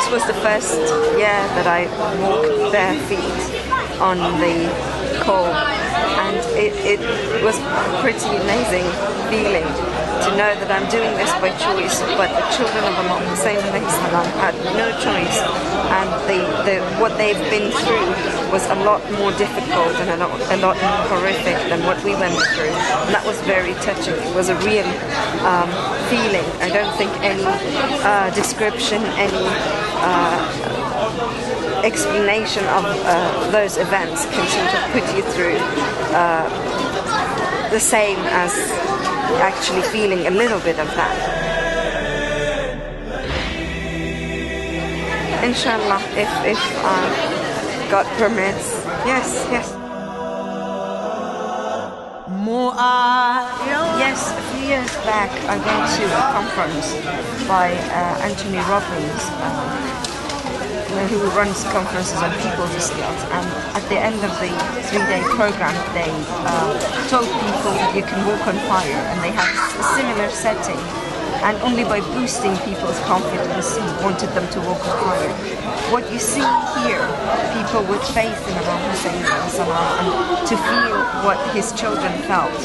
this was the first year that I walked bare feet on the Col, and it was a pretty amazing feeling to know that I'm doing this by choice, but the children of Imam Hussein had no choice, and what they've been through was a lot more difficult and a lot more horrific than what we went through, and that was very touching. It was a real feeling. I don't think any description, any explanation of those events can sort of put you through the same as actually feeling a little bit of that. Inshallah, if God permits. Yes. Yes, a few years back I went to a conference by Anthony Robbins, who runs conferences on people's skills, and at the end of the 3-day program they told people that you can walk on fire, and they had a similar setting, and only by boosting people's confidence he wanted them to walk on fire. What you see here, people with faith in Imam Hussein and to feel what his children felt,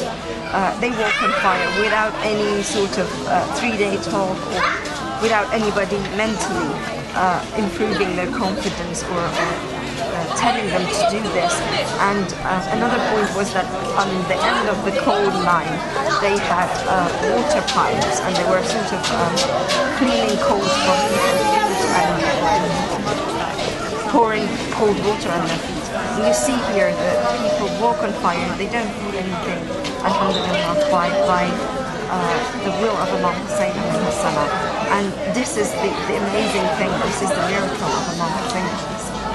they walk on fire without any sort of 3-day talk or without anybody mentally improving their confidence or telling them to do this. And another point was that on the end of the coal line they had water pipes, and they were sort of cleaning coals from people's feet and pouring cold water on their feet. And you see here that people walk on fire, they don't feel anything, alhamdulillah, by the will of Imam Hussein alayhi salam. And this is the amazing thing, this is the miracle of Imam Hussein alayhi salam.